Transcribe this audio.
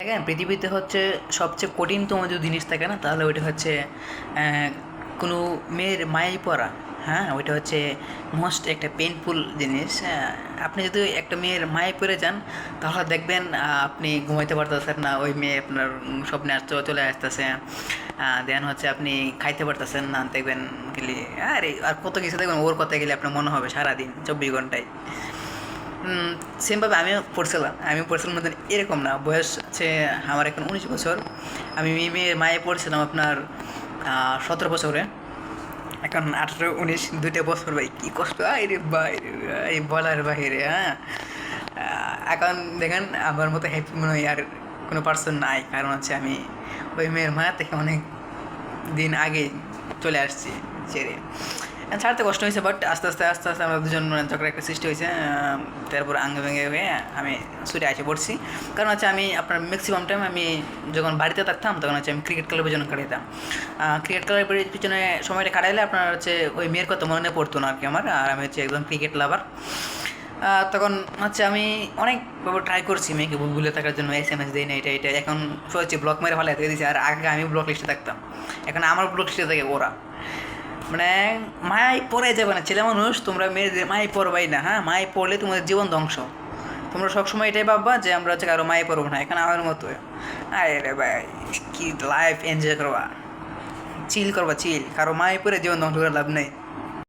দেখেন পৃথিবীতে হচ্ছে সবচেয়ে কঠিনতম যদি জিনিস থাকে না তাহলে ওইটা হচ্ছে কোনো মেয়ের মায়ায় পড়া। হ্যাঁ, ওইটা হচ্ছে মোস্ট একটা পেইনফুল জিনিস। আপনি যদি একটা মেয়ের মায়ায় পড়ে যান তাহলে দেখবেন আপনি ঘুমাইতে পারতেছেন না, ওই মেয়ে আপনার স্বপ্নে চলে আসতেছে। দেন হচ্ছে আপনি খাইতে পারতেছেন না, দেখবেন গেলে আরে আর কত কিছু দেখবেন ওর কথা গেলে আপনার মনে হবে সারাদিন 24 ঘন্টায়। সেমভাবে আমিও পড়ছিলাম মধ্যে এরকম না, বয়স হচ্ছে আমার এখন 19 বছর। আমি মেয়ের মায়ে পড়ছিলাম আপনার 17 বছরে। এখন 18 19 দুইটা বছর, ভাই কী কষ্ট, আরে ভাই এই বলার বাহিরে। হ্যাঁ, এখন দেখেন আমার মতো হ্যাপি মনে হয় আর কোনো পার্সন নাই, কারণ হচ্ছে আমি ওই মেয়ের মায়া থেকে অনেক দিন আগে চলে আসছি ছেড়ে। ছাড়তে কষ্ট হয়েছে, বাট আস্তে আস্তে আমরা দুজন ঝগড়া একটা সৃষ্টি হয়েছে। তারপর আঙ্গে ভেঙে হয়ে আমি ছুটে এসে পড়ছি। কারণ হচ্ছে আমি আপনার ম্যাক্সিমাম টাইম আমি যখন বাড়িতে থাকতাম তখন হচ্ছে আমি ক্রিকেট খেলার পিছনে কাটাইতাম। ক্রিকেট খেলার পিছনে সময়টা কাটাইলে আপনার হচ্ছে ওই মেয়ের কথা মনে পড়তো না আর কি আমার। আর আমি হচ্ছে একদম ক্রিকেট লাভার। তখন হচ্ছে আমি অনেকভাবে ট্রাই করছি মেয়েকে ভুলে থাকার জন্য, SMS দিই না, এটা এখন হচ্ছে ব্লক মেরে ফেলে দিয়ে দিয়েছি। আর আগে আমি ব্লক লিস্টে থাকতাম, এখন আমার ব্লক লিস্টে থাকে ওরা। মানে মায়ায় পড়ে যাবে না ছেলে মানুষ, তোমরা মেয়েদের মায়ে পড়বাই না। হ্যাঁ, মায়ে পড়লে তোমাদের জীবন ধ্বংস। তোমরা সবসময় এটাই ভাববা যে আমরা হচ্ছে কারো মায়ে পড়বো না, এখানে আমার মতো। আরে ভাই, কি লাইফ এনজয় করবা, চিল করবা, চিল। কারো মায়ে পড়ে জীবন ধ্বংস করে লাভ নেই।